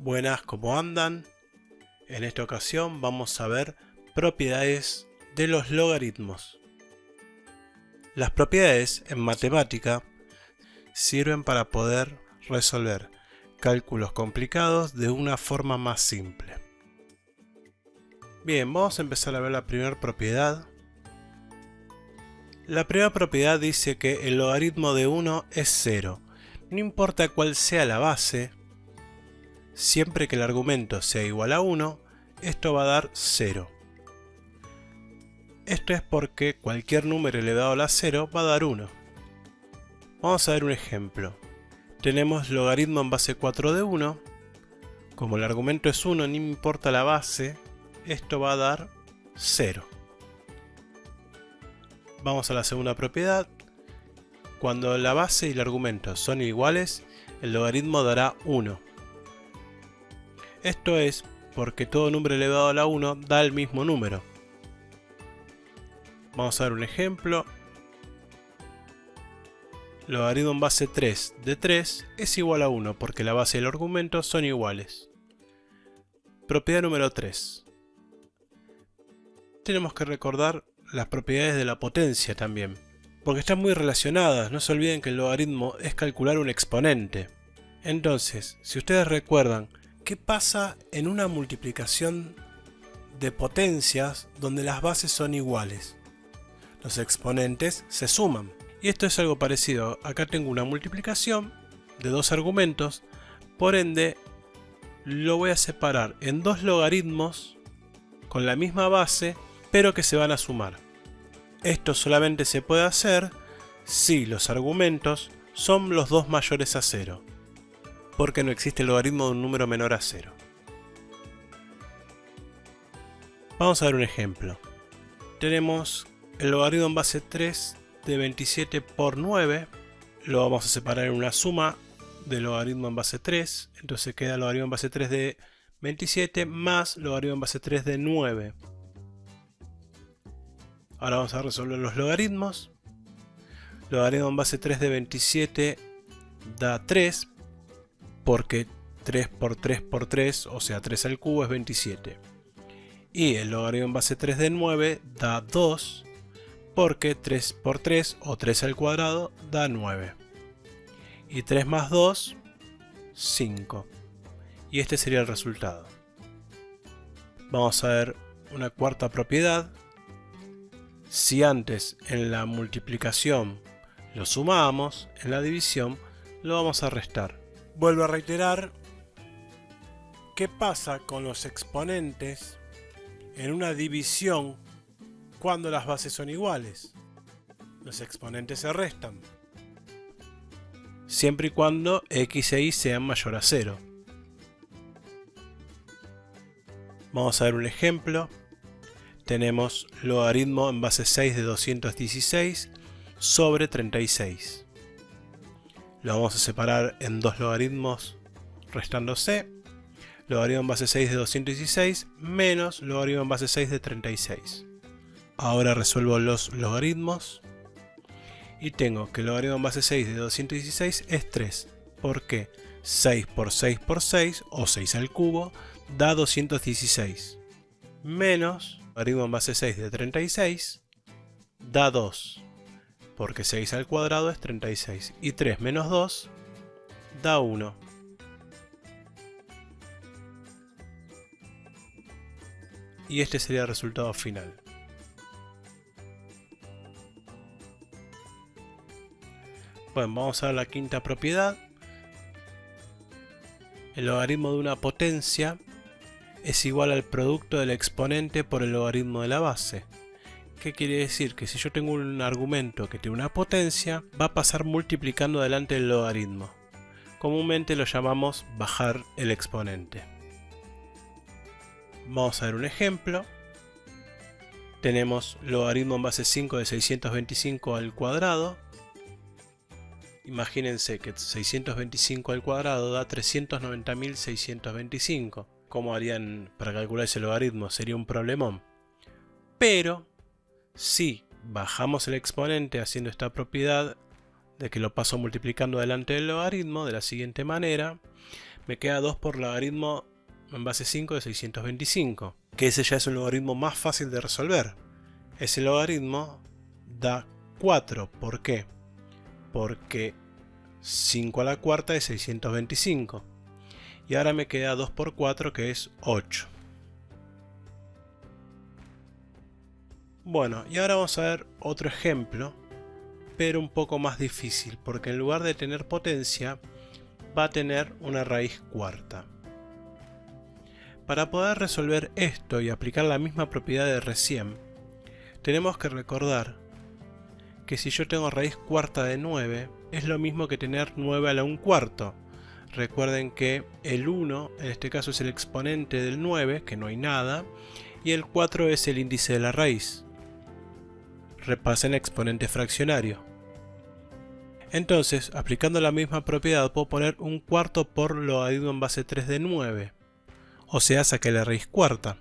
Buenas, ¿cómo andan? En esta ocasión vamos a ver propiedades de los logaritmos. Las propiedades en matemática sirven para poder resolver cálculos complicados de una forma más simple. Bien, vamos a empezar a ver la primera propiedad. La primera propiedad dice que el logaritmo de 1 es 0. No importa cuál sea la base, siempre que el argumento sea igual a 1, esto va a dar 0. Esto es porque cualquier número elevado a la 0 va a dar 1. Vamos a ver un ejemplo. Tenemos logaritmo en base 4 de 1. Como el argumento es 1, no importa la base, esto va a dar 0. Vamos a la segunda propiedad. Cuando la base y el argumento son iguales, el logaritmo dará 1. Esto es porque todo número elevado a la 1 da el mismo número. Vamos a ver un ejemplo. Logaritmo en base 3 de 3 es igual a 1 porque la base y el argumento son iguales. Propiedad número 3. Tenemos que recordar las propiedades de la potencia también, porque están muy relacionadas. No se olviden que el logaritmo es calcular un exponente. Entonces, si ustedes recuerdan, ¿qué pasa en una multiplicación de potencias donde las bases son iguales? Los exponentes se suman. Y esto es algo parecido. Acá tengo una multiplicación de dos argumentos, por ende lo voy a separar en dos logaritmos con la misma base, pero que se van a sumar. Esto solamente se puede hacer si los argumentos son los dos mayores a 0, porque no existe el logaritmo de un número menor a 0. Vamos a ver un ejemplo. Tenemos el logaritmo en base 3 de 27 por 9. Lo vamos a separar en una suma del logaritmo en base 3. Entonces queda logaritmo en base 3 de 27 más logaritmo en base 3 de 9. Ahora vamos a resolver los logaritmos. Logaritmo en base 3 de 27 da 3, porque 3 por 3 por 3, o sea 3 al cubo es 27. Y el logaritmo en base 3 de 9 da 2, porque 3 por 3 o 3 al cuadrado da 9. Y 3 más 2, 5. Y este sería el resultado. Vamos a ver una cuarta propiedad. Si antes en la multiplicación lo sumábamos, en la división lo vamos a restar. Vuelvo a reiterar, ¿qué pasa con los exponentes en una división cuando las bases son iguales? Los exponentes se restan, siempre y cuando x e y sean mayor a 0. Vamos a ver un ejemplo. Tenemos logaritmo en base 6 de 216 sobre 36. Lo vamos a separar en dos logaritmos restándose. Logaritmo en base 6 de 216 menos logaritmo en base 6 de 36. Ahora resuelvo los logaritmos y tengo que el logaritmo en base 6 de 216 es 3, porque 6 por 6 por 6, o 6 al cubo, da 216, menos logaritmo en base 6 de 36 da 2, porque 6 al cuadrado es 36, y 3 menos 2 da 1. Y este sería el resultado final. Bueno, vamos a ver la quinta propiedad. El logaritmo de una potencia es igual al producto del exponente por el logaritmo de la base. ¿Qué quiere decir? Que si yo tengo un argumento que tiene una potencia, va a pasar multiplicando delante del logaritmo. Comúnmente lo llamamos bajar el exponente. Vamos a ver un ejemplo. Tenemos logaritmo en base 5 de 625 al cuadrado. Imagínense que 625 al cuadrado da 390.625. ¿Cómo harían para calcular ese logaritmo? Sería un problemón. Pero si bajamos el exponente haciendo esta propiedad de que lo paso multiplicando delante del logaritmo de la siguiente manera, me queda 2 por logaritmo en base 5 de 625, que ese ya es un logaritmo más fácil de resolver. Ese logaritmo da 4. ¿Por qué? Porque 5 a la cuarta es 625. Y ahora me queda 2 por 4, que es 8. Bueno, y ahora vamos a ver otro ejemplo, pero un poco más difícil, porque en lugar de tener potencia, va a tener una raíz cuarta. Para poder resolver esto y aplicar la misma propiedad de recién, tenemos que recordar que si yo tengo raíz cuarta de 9, es lo mismo que tener 9 a la 1/4. Recuerden que el 1, en este caso, es el exponente del 9, que no hay nada, y el 4 es el índice de la raíz. Repasen exponente fraccionario. Entonces, aplicando la misma propiedad, puedo poner 1/4 por logaritmo en base 3 de 9. O sea, saqué la raíz cuarta.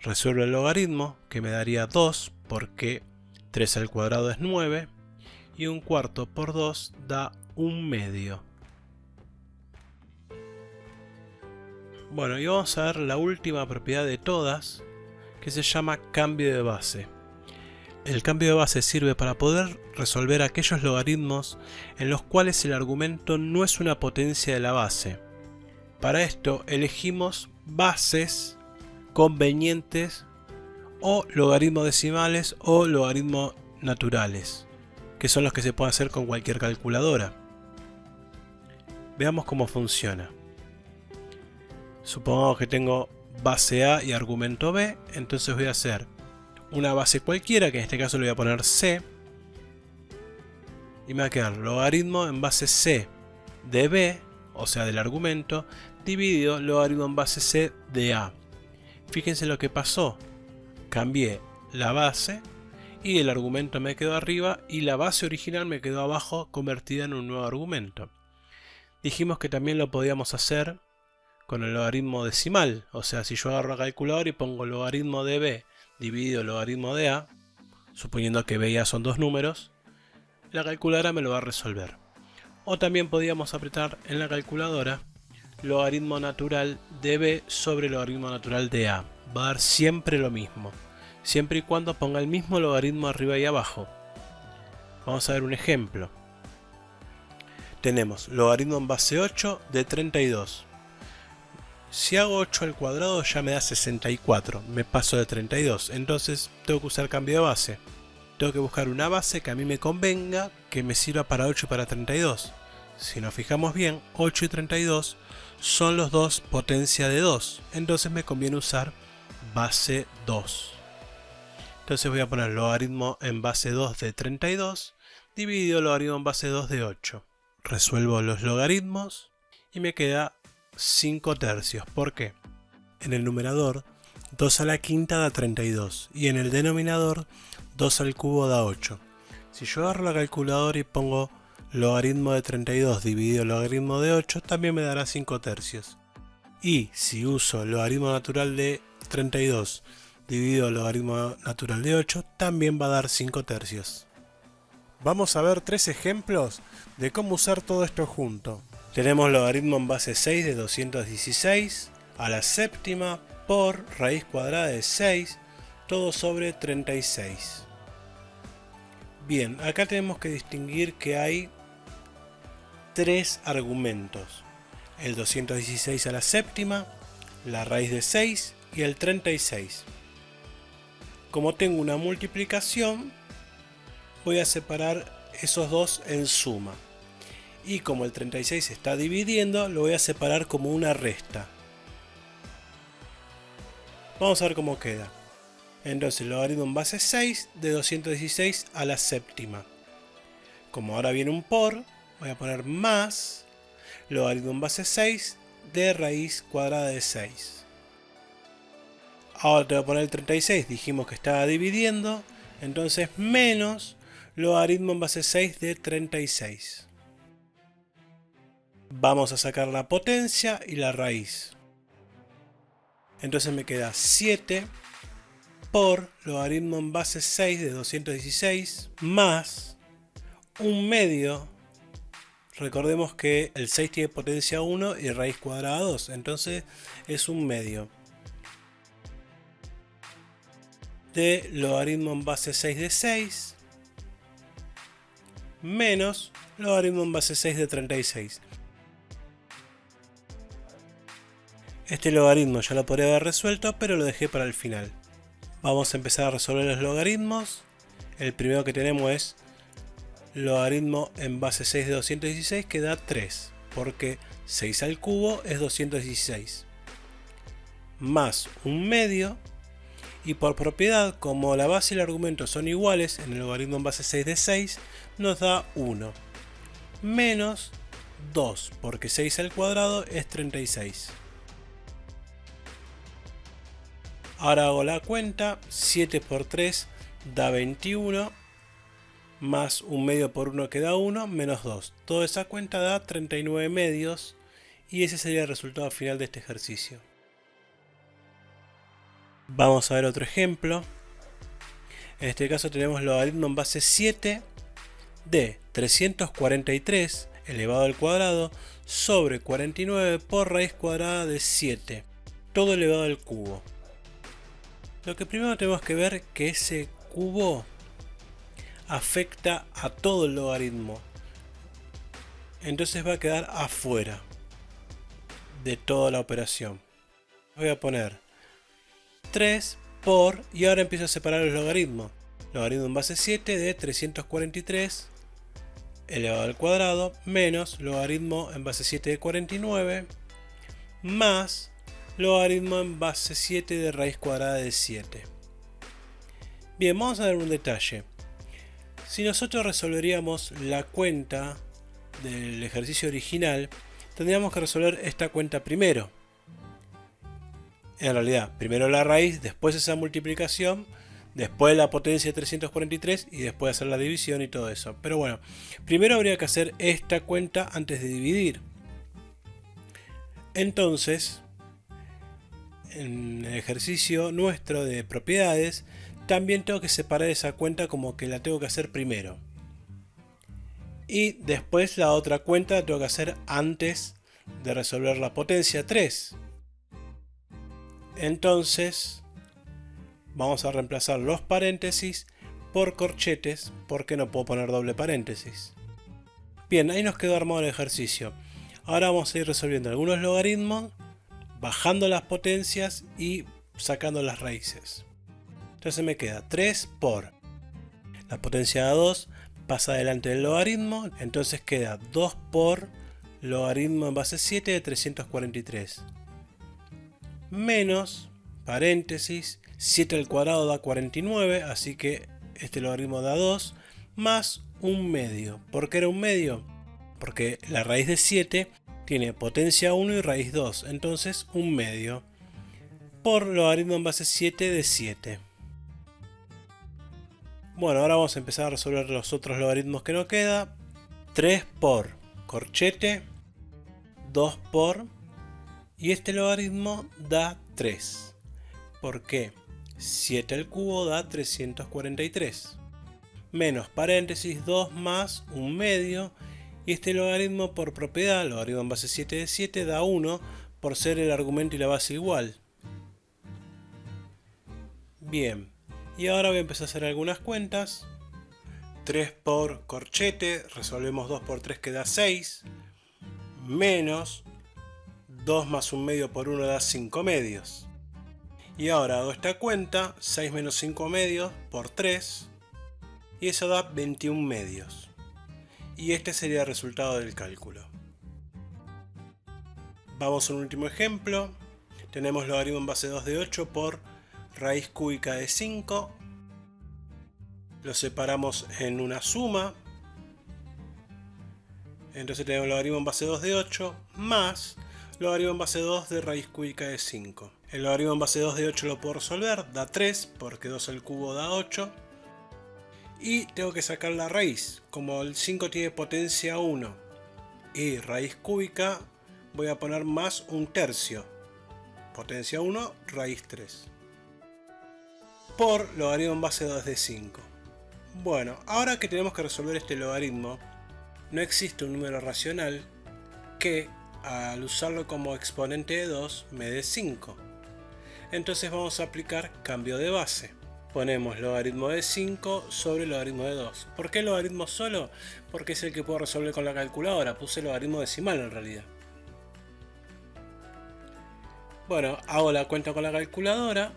Resuelvo el logaritmo, que me daría 2, porque 3 al cuadrado es 9, y 1/4 por 2 da 1/2. Bueno, y vamos a ver la última propiedad de todas, que se llama cambio de base. El cambio de base sirve para poder resolver aquellos logaritmos en los cuales el argumento no es una potencia de la base. Para esto elegimos bases convenientes o logaritmos decimales o logaritmos naturales, que son los que se pueden hacer con cualquier calculadora. Veamos cómo funciona. Supongamos que tengo base A y argumento B, entonces voy a hacer una base cualquiera, que en este caso le voy a poner C, y me va a quedar logaritmo en base C de B, o sea del argumento, dividido logaritmo en base C de A. Fíjense lo que pasó, cambié la base y el argumento me quedó arriba y la base original me quedó abajo, convertida en un nuevo argumento. Dijimos que también lo podíamos hacer con el logaritmo decimal, o sea, si yo agarro la calculadora y pongo logaritmo de B dividido logaritmo de A, suponiendo que B y A son dos números, la calculadora me lo va a resolver. O también podíamos apretar en la calculadora logaritmo natural de B sobre logaritmo natural de A. Va a dar siempre lo mismo, siempre y cuando ponga el mismo logaritmo arriba y abajo. Vamos a ver un ejemplo. Tenemos logaritmo en base 8 de 32. Si hago 8 al cuadrado ya me da 64, me paso de 32, entonces tengo que usar cambio de base. Tengo que buscar una base que a mí me convenga, que me sirva para 8 y para 32. Si nos fijamos bien, 8 y 32 son los dos potencia de 2, entonces me conviene usar base 2. Entonces voy a poner logaritmo en base 2 de 32 dividido logaritmo en base 2 de 8. Resuelvo los logaritmos y me queda 5 tercios. ¿Por qué? En el numerador 2 a la quinta da 32 y en el denominador 2 al cubo da 8. Si yo agarro la calculadora y pongo logaritmo de 32 dividido logaritmo de 8, también me dará 5 tercios. Y si uso logaritmo natural de 32 dividido logaritmo natural de 8, también va a dar 5 tercios. Vamos a ver 3 ejemplos de cómo usar todo esto junto. Tenemos logaritmo en base 6 de 216 a la séptima por raíz cuadrada de 6, todo sobre 36. Bien, acá tenemos que distinguir que hay 3 argumentos. El 216 a la séptima, la raíz de 6 y el 36. Como tengo una multiplicación, voy a separar esos dos en suma. Y como el 36 se está dividiendo, lo voy a separar como una resta. Vamos a ver cómo queda. Entonces, logaritmo en base 6 de 216 a la séptima. Como ahora viene un por, voy a poner más logaritmo en base 6 de raíz cuadrada de 6. Ahora te voy a poner el 36, dijimos que estaba dividiendo, entonces menos logaritmo en base 6 de 36. Vamos a sacar la potencia y la raíz. Entonces me queda 7 por logaritmo en base 6 de 216 más 1/2 Recordemos que el 6 tiene potencia 1 y raíz cuadrada 2, entonces es un medio de logaritmo en base 6 de 6 menos logaritmo en base 6 de 36. Este logaritmo ya lo podría haber resuelto, pero lo dejé para el final. Vamos a empezar a resolver los logaritmos. El primero que tenemos es logaritmo en base 6 de 216, que da 3, porque 6 al cubo es 216, más un medio, y por propiedad, como la base y el argumento son iguales en el logaritmo en base 6 de 6, nos da 1, menos 2, porque 6 al cuadrado es 36. Ahora hago la cuenta, 7 por 3 da 21, más un medio por 1 que da 1, menos 2. Toda esa cuenta da 39 medios, y ese sería el resultado final de este ejercicio. Vamos a ver otro ejemplo. En este caso tenemos logaritmo en base 7 de 343 elevado al cuadrado sobre 49 por raíz cuadrada de 7, todo elevado al cubo. Lo que primero tenemos que ver es que ese cubo afecta a todo el logaritmo, entonces va a quedar afuera de toda la operación. Voy a poner 3 por, y ahora empiezo a separar los logaritmos. Logaritmo en base 7 de 343 elevado al cuadrado menos logaritmo en base 7 de 49 más logaritmo en base 7 de raíz cuadrada de 7. Bien, vamos a ver un detalle. Si nosotros resolveríamos la cuenta del ejercicio original, tendríamos que resolver esta cuenta primero. En realidad, primero la raíz, después esa multiplicación, después la potencia de 343 y después hacer la división y todo eso. Pero bueno, primero habría que hacer esta cuenta antes de dividir. Entonces, en el ejercicio nuestro de propiedades, también tengo que separar esa cuenta como que la tengo que hacer primero. Y después la otra cuenta la tengo que hacer antes de resolver la potencia 3. Entonces vamos a reemplazar los paréntesis por corchetes, porque no puedo poner doble paréntesis. Bien, ahí nos quedó armado el ejercicio. Ahora vamos a ir resolviendo algunos logaritmos, bajando las potencias y sacando las raíces. Entonces me queda 3 por la potencia de 2 pasa delante del logaritmo, entonces queda 2 por logaritmo en base 7 de 343 menos paréntesis 7 al cuadrado da 49, así que este logaritmo da 2, más un medio. ¿Por qué era un medio? Porque la raíz de 7 tiene potencia 1 y raíz 2, entonces un medio por logaritmo en base 7 de 7. Bueno, ahora vamos a empezar a resolver los otros logaritmos que nos queda. 3 por corchete, 2 por, y este logaritmo da 3. ¿Por qué? 7 al cubo da 343. Menos paréntesis 2 más un medio, y este logaritmo por propiedad, logaritmo en base 7 de 7, da 1 por ser el argumento y la base igual. Bien, y ahora voy a empezar a hacer algunas cuentas. 3 por corchete, resolvemos 2 por 3 que da 6, menos 2 más un medio por 1 da 5 medios. Y ahora hago esta cuenta, 6 menos 5 medios por 3, y eso da 21 medios. Y este sería el resultado del cálculo. Vamos a un último ejemplo. Tenemos logaritmo en base 2 de 8 por raíz cúbica de 5. Lo separamos en una suma. Entonces tenemos logaritmo en base 2 de 8 más logaritmo en base 2 de raíz cúbica de 5. El logaritmo en base 2 de 8 lo puedo resolver, da 3 porque 2 al cubo da 8. Y tengo que sacar la raíz. Como el 5 tiene potencia 1 y raíz cúbica, voy a poner más un tercio. Potencia 1, raíz 3. Por logaritmo en base 2 de 5. Bueno, ahora que tenemos que resolver este logaritmo, no existe un número racional que al usarlo como exponente de 2 me dé 5. Entonces vamos a aplicar cambio de base. Ponemos logaritmo de 5 sobre logaritmo de 2. ¿Por qué logaritmo solo? Porque es el que puedo resolver con la calculadora. Puse logaritmo decimal en realidad. Bueno, hago la cuenta con la calculadora.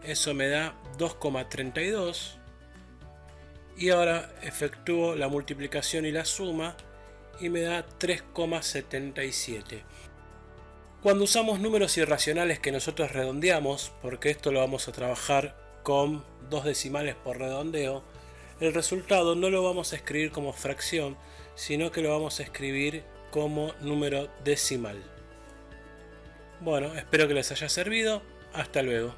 Eso me da 2,32. Y ahora efectúo la multiplicación y la suma y me da 3,77. Cuando usamos números irracionales que nosotros redondeamos, porque esto lo vamos a trabajar con 2 decimales por redondeo, el resultado no lo vamos a escribir como fracción, sino que lo vamos a escribir como número decimal. Bueno, espero que les haya servido. Hasta luego.